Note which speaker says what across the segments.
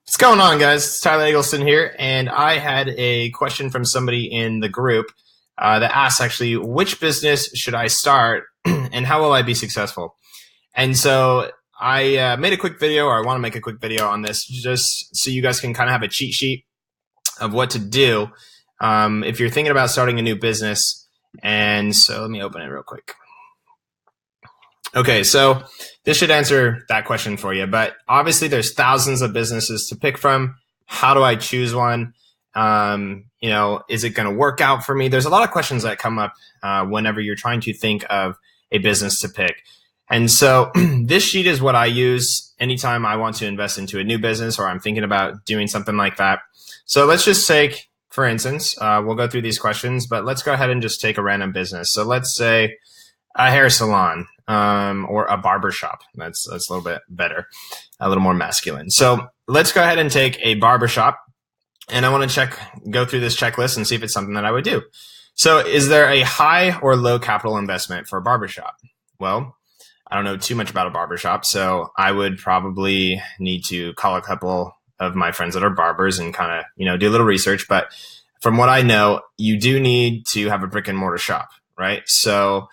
Speaker 1: What's going on, guys? It's Tyler Eggleston here, and I had a question from somebody in the group that asked, actually, which business should I start and how will I be successful? And so I made a quick video, or I want to make a quick video on this, just so you guys can kind of have a cheat sheet of what to do if you're thinking about starting a new business. And so let me open it real quick. Okay, so this should answer that question for you, but obviously there's thousands of businesses to pick from. How do I choose one? Is it going to work out for me? There's a lot of questions that come up whenever you're trying to think of a business to pick. And so this sheet is what I use anytime I want to invest into a new business or I'm thinking about doing something like that. So let's just take, for instance, we'll go through these questions, but let's go ahead and just take a random business. So let's say a hair salon. Or a barber shop. That's a little bit better, a little more masculine. So let's go ahead and take a barber shop, and I want to go through this checklist and see if it's something that I would do. So is there a high or low capital investment for a barber shop? Well, I don't know too much about a barber shop, so I would probably need to call a couple of my friends that are barbers and kind of, do a little research. But from what I know, you do need to have a brick and mortar shop, right? So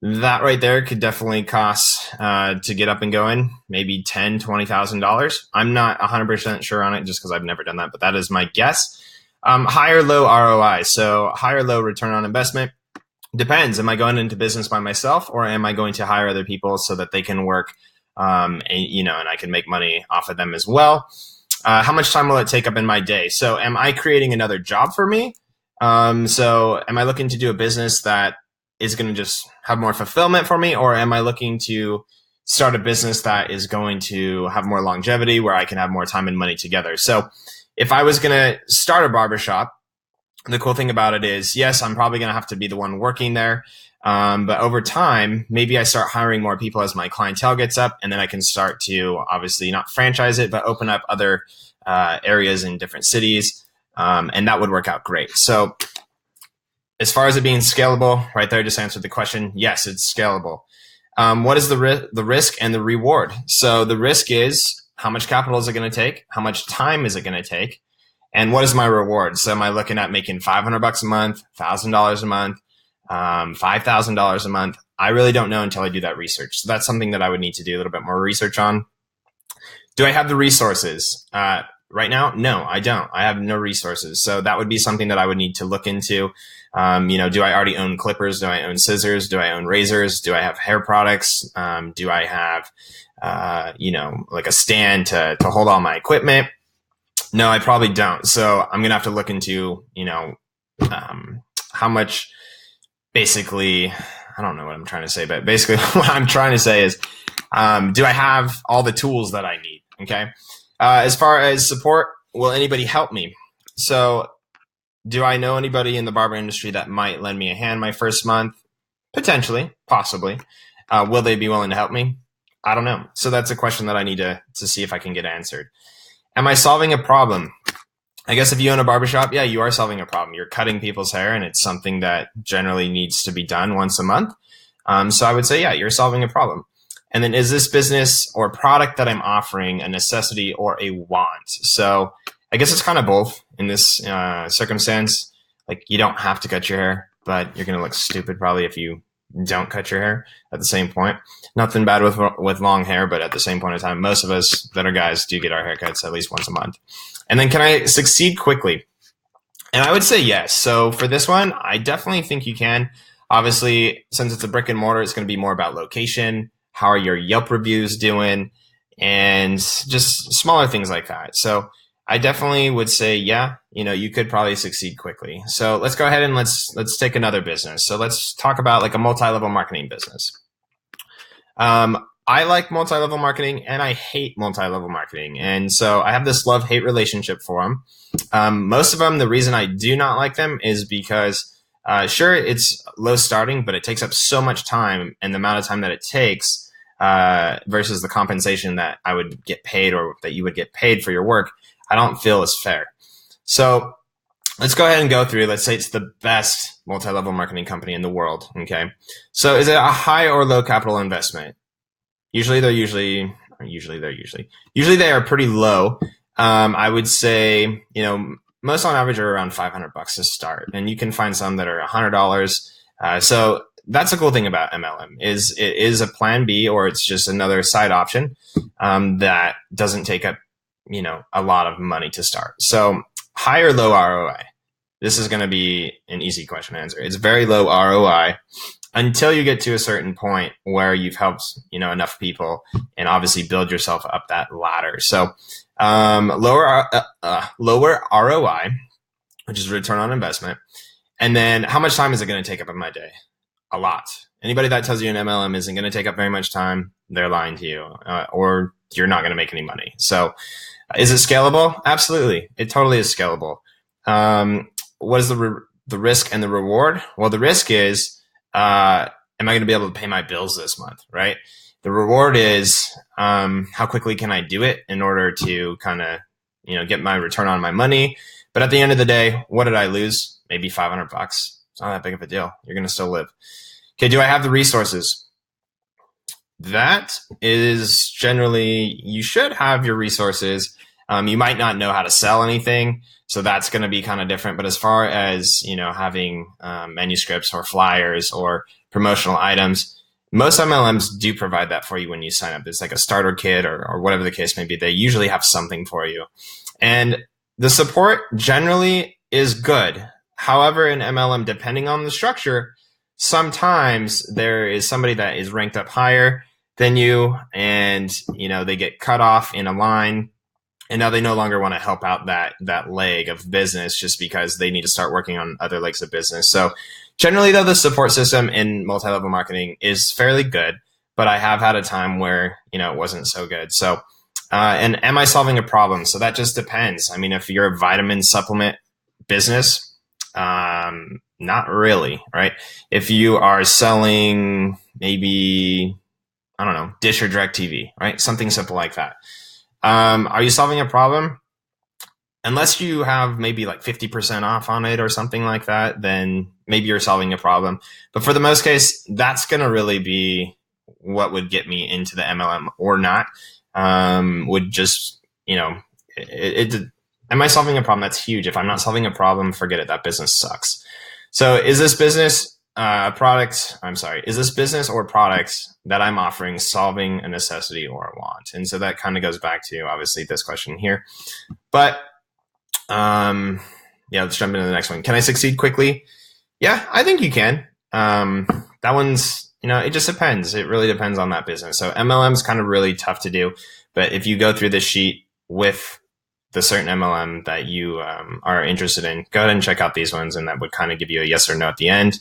Speaker 1: that right there could definitely cost to get up and going, maybe $10,000, $20,000. I'm not 100% sure on it just because I've never done that, but that is my guess. High or low ROI. So high or low return on investment depends. Am I going into business by myself, or am I going to hire other people so that they can work and I can make money off of them as well? How much time will it take up in my day? So am I creating another job for me? So am I looking to do a business that is going to just have more fulfillment for me, or am I looking to start a business that is going to have more longevity where I can have more time and money together? So if I was going to start a barbershop, the cool thing about it is, yes, I'm probably going to have to be the one working there. But over time, maybe I start hiring more people as my clientele gets up, and then I can start to obviously not franchise it, but open up other areas in different cities. And that would work out great. So as far as it being scalable, right there, just answered the question. Yes, it's scalable. What is the risk and the reward? So the risk is, how much capital is it going to take? How much time is it going to take? And what is my reward? So am I looking at making $500 a month, $1,000 a month, $5,000 a month? I really don't know until I do that research. So that's something that I would need to do a little bit more research on. Do I have the resources? Right now, no, I don't. I have no resources. So that would be something that I would need to look into. Do I already own clippers? Do I own scissors? Do I own razors? Do I have hair products? Do I have, like a stand to hold all my equipment? No, I probably don't. So I'm going to have to look into, how much basically, I don't know what I'm trying to say, but basically what I'm trying to say is, do I have all the tools that I need? Okay. As far as support, will anybody help me? So do I know anybody in the barber industry that might lend me a hand my first month? Potentially, possibly. Will they be willing to help me? I don't know. So that's a question that I need to see if I can get answered. Am I solving a problem? I guess if you own a barbershop, yeah, you are solving a problem. You're cutting people's hair, and it's something that generally needs to be done once a month. So I would say, yeah, you're solving a problem. And then, is this business or product that I'm offering a necessity or a want? So I guess it's kind of both in this circumstance. Like, you don't have to cut your hair, but you're going to look stupid probably if you don't cut your hair at the same point. Nothing bad with long hair, but at the same point in time, most of us that are guys do get our haircuts at least once a month. And then, can I succeed quickly? And I would say yes. So for this one, I definitely think you can. Obviously, since it's a brick and mortar, it's going to be more about location. How are your Yelp reviews doing? And just smaller things like that. So I definitely would say, yeah, you could probably succeed quickly. So let's go ahead and let's take another business. So let's talk about like a multi-level marketing business. I like multi-level marketing and I hate multi-level marketing. And so I have this love-hate relationship for them. Most of them, the reason I do not like them is because sure, it's low starting, but it takes up so much time, and the amount of time that it takes versus the compensation that I would get paid or that you would get paid for your work, I don't feel is fair. So let's go ahead and go through. Let's say it's the best multi-level marketing company in the world. Okay. So is it a high or low capital investment? Usually they are pretty low. I would say, most on average are around $500 to start, and you can find some that are $100. So that's a cool thing about MLM is it is a plan B, or it's just another side option that doesn't take up, a lot of money to start. So high or low ROI? This is going to be an easy question to answer. It's very low ROI until you get to a certain point where you've helped, enough people and obviously build yourself up that ladder. So lower ROI, which is return on investment. And then how much time is it going to take up in my day? A lot. Anybody that tells you an MLM isn't going to take up very much time, they're lying to you, or you're not going to make any money. So is it scalable? Absolutely. It totally is scalable. What is the risk and the reward? Well, the risk is, am I going to be able to pay my bills this month, right? The reward is, how quickly can I do it in order to kind of, get my return on my money. But at the end of the day, what did I lose? Maybe $500. It's not that big of a deal. You're going to still live. Okay. Do I have the resources? That is generally, you should have your resources. You might not know how to sell anything, so that's going to be kind of different. But as far as, having manuscripts or flyers or promotional items, most MLMs do provide that for you when you sign up. It's like a starter kit or whatever the case may be. They usually have something for you. And the support generally is good. However, in MLM, depending on the structure, sometimes there is somebody that is ranked up higher than you, and, they get cut off in a line. And now they no longer want to help out that leg of business just because they need to start working on other legs of business. So generally, though, the support system in multi-level marketing is fairly good, but I have had a time where, it wasn't so good. So, and am I solving a problem? So that just depends. I mean, if you're a vitamin supplement business, not really, right? If you are selling maybe, I don't know, Dish or DirecTV, right? Something simple like that. Are you solving a problem? Unless you have maybe like 50% off on it or something like that, then maybe you're solving a problem. But for the most case, that's going to really be what would get me into the MLM or not. Would just, am I solving a problem? That's huge. If I'm not solving a problem, forget it. That business sucks. So is this business is this business or product that I'm offering solving a necessity or a want? And so that kind of goes back to obviously this question here. But let's jump into the next one. Can I succeed quickly? Yeah, I think you can. That one's, it just depends. It really depends on that business. So MLM is kind of really tough to do. But if you go through this sheet with the certain MLM that you are interested in, go ahead and check out these ones, and that would kind of give you a yes or no at the end.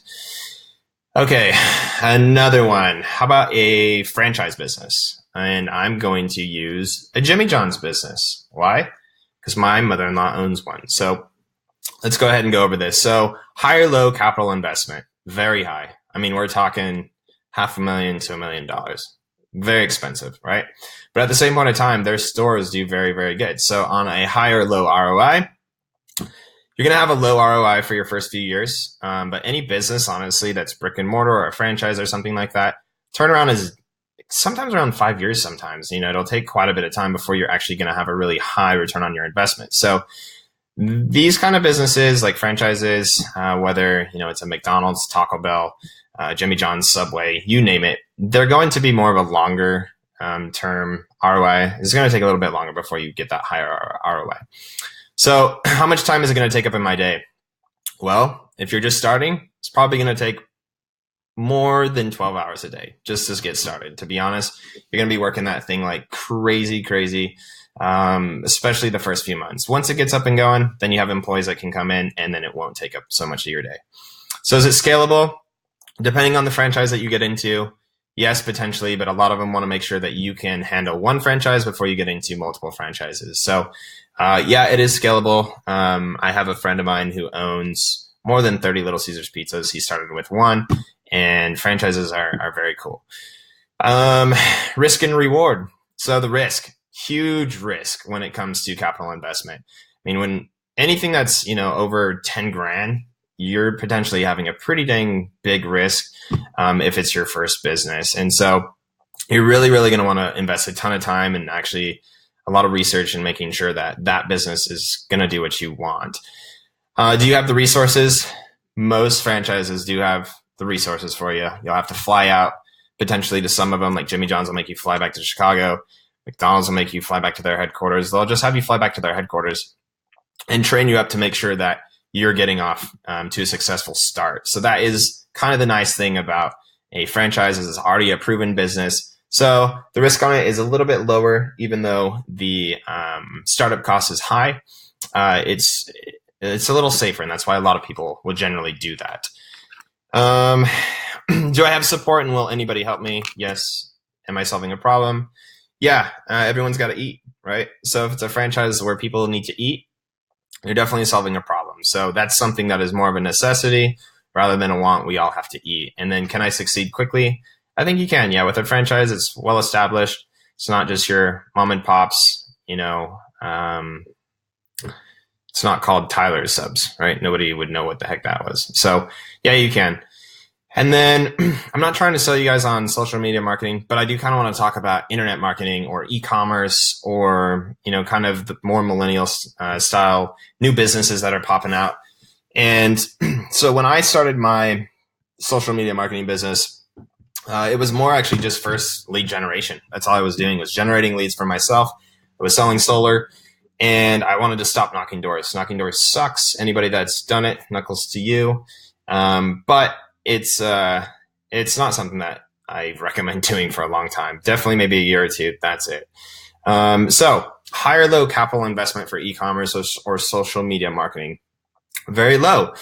Speaker 1: Okay, another one. How about a franchise business? And I'm going to use a Jimmy John's business. Why? Because my mother-in-law owns one. So let's go ahead and go over this. So high or low capital investment? Very high. I mean, we're talking $500,000 to $1 million. Very expensive, right? But at the same point in time, their stores do very, very good. So on a high or low ROI, you're going to have a low ROI for your first few years. But any business, honestly, that's brick and mortar or a franchise or something like that, turnaround is sometimes around 5 years. Sometimes, it'll take quite a bit of time before you're actually going to have a really high return on your investment. So these kind of businesses like franchises, whether, it's a McDonald's, Taco Bell, Jimmy John's, Subway, you name it, they're going to be more of a longer term ROI. It's going to take a little bit longer before you get that higher ROI. So how much time is it going to take up in my day? Well, if you're just starting, it's probably going to take more than 12 hours a day just to get started. To be honest, you're going to be working that thing like crazy, especially the first few months. Once it gets up and going, then you have employees that can come in, and then it won't take up so much of your day. So is it scalable? Depending on the franchise that you get into, yes, potentially, but a lot of them want to make sure that you can handle one franchise before you get into multiple franchises. So it is scalable. I have a friend of mine who owns more than 30 Little Caesars pizzas. He started with one, and franchises are very cool. Risk and reward. So the risk, huge risk when it comes to capital investment. I mean, when anything that's, over 10 grand, you're potentially having a pretty dang big risk if it's your first business. And so you're really, really going to want to invest a ton of time and actually a lot of research and making sure that that business is going to do what you want. Do you have the resources? Most franchises do have the resources for you. You'll have to fly out potentially to some of them, like Jimmy John's will make you fly back to Chicago. McDonald's will make you fly back to their headquarters. They'll just have you fly back to their headquarters and train you up to make sure that you're getting off to a successful start. So that is kind of the nice thing about a franchise, is it's already a proven business. So the risk on it is a little bit lower, even though the startup cost is high. It's a little safer, and that's why a lot of people will generally do that. Do I have support, and will anybody help me? Yes. Am I solving a problem? Yeah. Everyone's got to eat, right? So if it's a franchise where people need to eat, you're definitely solving a problem. So that's something that is more of a necessity rather than a want. We all have to eat. And then can I succeed quickly? I think you can. Yeah. With a franchise, it's well established. It's not just your mom and pops, it's not called Tyler's Subs, right? Nobody would know what the heck that was. So yeah, you can. And then I'm not trying to sell you guys on social media marketing, but I do kind of want to talk about internet marketing or e-commerce, or, kind of the more millennial style new businesses that are popping out. And so when I started my social media marketing business, it was more actually just first lead generation. That's all I was doing, was generating leads for myself. I was selling solar, and I wanted to stop knocking doors. Knocking doors sucks. Anybody that's done it, knuckles to you. But it's not something that I recommend doing for a long time. Definitely maybe a year or two. That's it. So high or low capital investment for e-commerce or social media marketing. Very low.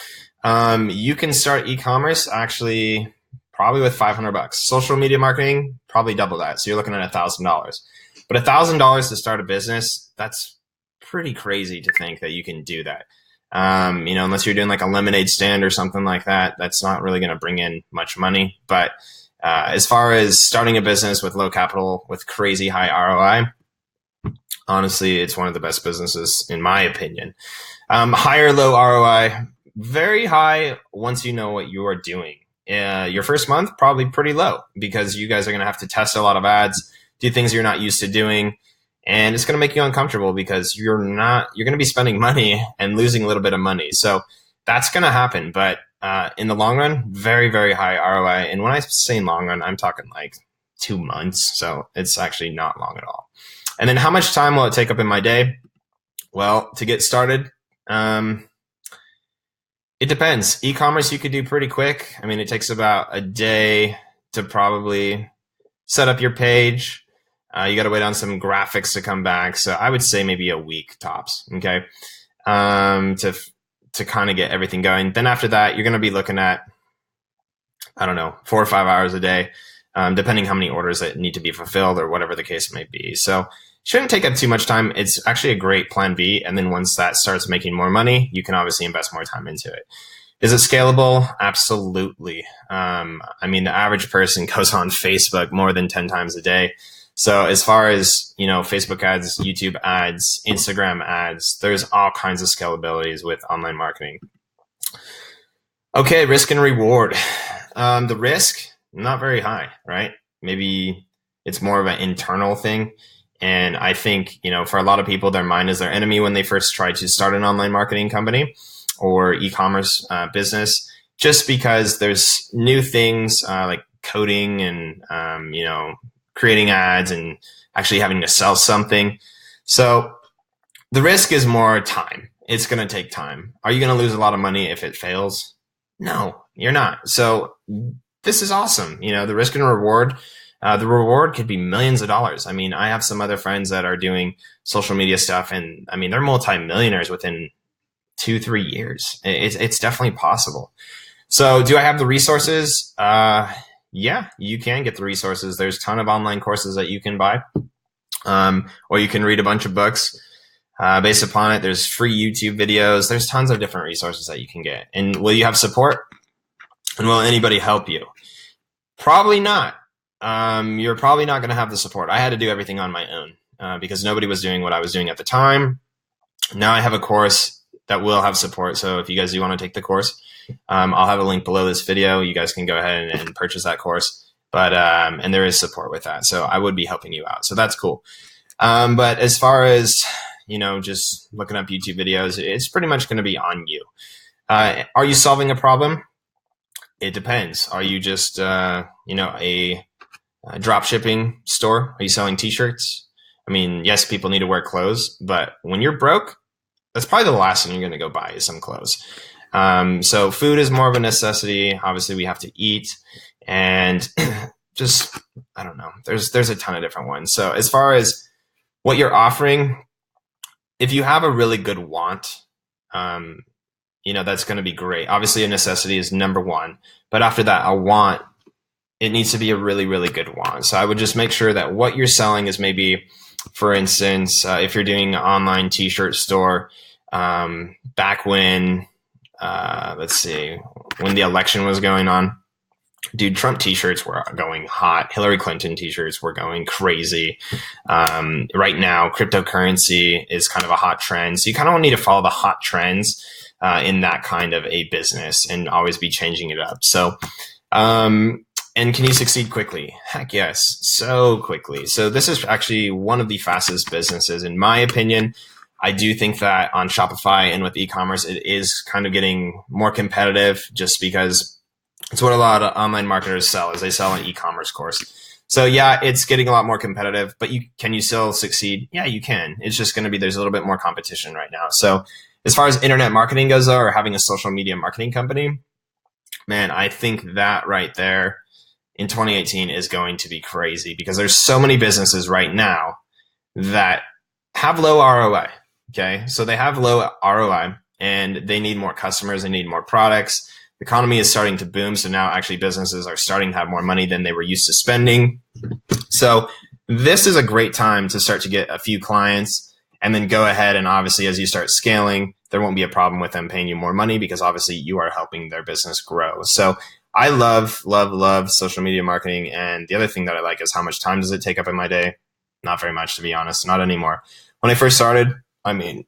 Speaker 1: You can start e-commerce actually probably with $500. Social media marketing, probably double that. So you're looking at $1,000. But $1,000 to start a business, that's pretty crazy to think that you can do that. Unless you're doing like a lemonade stand or something like that, that's not really going to bring in much money. But as far as starting a business with low capital with crazy high ROI, honestly, it's one of the best businesses in my opinion. High or low ROI, very high once you know what you are doing. Your first month, probably pretty low, because you guys are going to have to test a lot of ads, do things you're not used to doing. And it's going to make you uncomfortable because you're going to be spending money and losing a little bit of money. So that's going to happen. But in the long run, very, very high ROI. And when I say in long run, I'm talking like 2 months. So it's actually not long at all. And then how much time will it take up in my day? Well, to get started, it depends. E-commerce, you could do pretty quick. I mean, it takes about a day to probably set up your page. You got to wait on some graphics to come back. So I would say maybe a week tops. Okay. To kind of get everything going. Then after that, you're going to be looking at, 4 or 5 hours a day, depending how many orders that need to be fulfilled or whatever the case may be. So shouldn't take up too much time. It's actually a great plan B. And then once that starts making more money, you can obviously invest more time into it. Is it scalable? Absolutely. The average person goes on Facebook more than 10 times a day. So as far as, Facebook ads, YouTube ads, Instagram ads, there's all kinds of scalabilities with online marketing. Okay, risk and reward. The risk, not very high, right? Maybe it's more of an internal thing. And I think, for a lot of people, their mind is their enemy when they first try to start an online marketing company or e-commerce business, just because there's new things like coding and, creating ads and actually having to sell something. So the risk is more time. It's going to take time. Are you going to lose a lot of money if it fails? No, you're not. So this is awesome. The risk and reward, the reward could be millions of dollars. I mean, I have some other friends that are doing social media stuff, and they're multimillionaires within 2-3 years. It's definitely possible. So do I have the resources? Yeah, you can get the resources. There's a ton of online courses that you can buy, or you can read a bunch of books based upon it. There's free YouTube videos. There's tons of different resources that you can get. And will you have support? And will anybody help you? Probably not. You're probably not going to have the support. I had to do everything on my own because nobody was doing what I was doing at the time. Now I have a course that will have support. So if you guys do want to take the course, I'll have a link below this video. You guys can go ahead and purchase that course. But and there is support with that. So I would be helping you out. So that's cool. But as far as, just looking up YouTube videos, it's pretty much going to be on you. Are you solving a problem? It depends. Are you just, a drop shipping store? Are you selling t-shirts? I mean, yes, people need to wear clothes, but when you're broke, that's probably the last thing you're going to go buy is some clothes. So food is more of a necessity. Obviously, we have to eat, and just, I don't know. There's a ton of different ones. So as far as what you're offering, if you have a really good want, that's going to be great. Obviously, a necessity is number one, but after that, a want, it needs to be a really, really good want. So I would just make sure that what you're selling is maybe, for instance, if you're doing an online t-shirt store, back when, let's see, when the election was going on, dude, Trump t-shirts were going hot. Hillary Clinton t-shirts were going crazy. Right now, cryptocurrency is kind of a hot trend. So you kind of need to follow the hot trends in that kind of a business and always be changing it up. So, and can you succeed quickly? Heck yes, so quickly. So this is actually one of the fastest businesses, in my opinion. I do think that on Shopify and with e-commerce, it is kind of getting more competitive just because it's what a lot of online marketers sell, is they sell an e-commerce course. So yeah, it's getting a lot more competitive, but can you still succeed? Yeah, you can. It's just going to be, there's a little bit more competition right now. So as far as internet marketing goes, though, or having a social media marketing company, man, I think that right there in 2018 is going to be crazy because there's so many businesses right now that have low ROI. Okay. So they have low ROI and they need more customers. They need more products. The economy is starting to boom. So now actually businesses are starting to have more money than they were used to spending. So this is a great time to start to get a few clients and then go ahead. And obviously, as you start scaling, there won't be a problem with them paying you more money because obviously you are helping their business grow. So I love, love, love social media marketing. And the other thing that I like is how much time does it take up in my day? Not very much, to be honest. Not anymore. When I first started, I mean,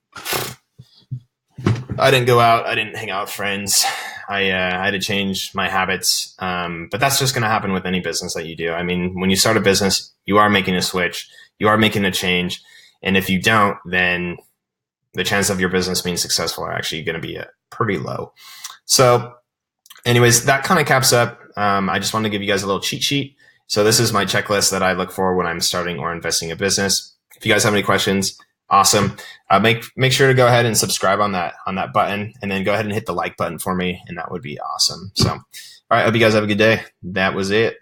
Speaker 1: I didn't go out. I didn't hang out with friends. I had to change my habits. But that's just going to happen with any business that you do. I mean, when you start a business, you are making a switch. You are making a change. And if you don't, then the chance of your business being successful are actually going to be pretty low. So anyways, that kind of caps up. I just wanted to give you guys a little cheat sheet. So this is my checklist that I look for when I'm starting or investing in a business. If you guys have any questions, awesome. Make sure to go ahead and subscribe on that button, and then go ahead and hit the like button for me, and that would be awesome. So, all right, hope you guys have a good day. That was it.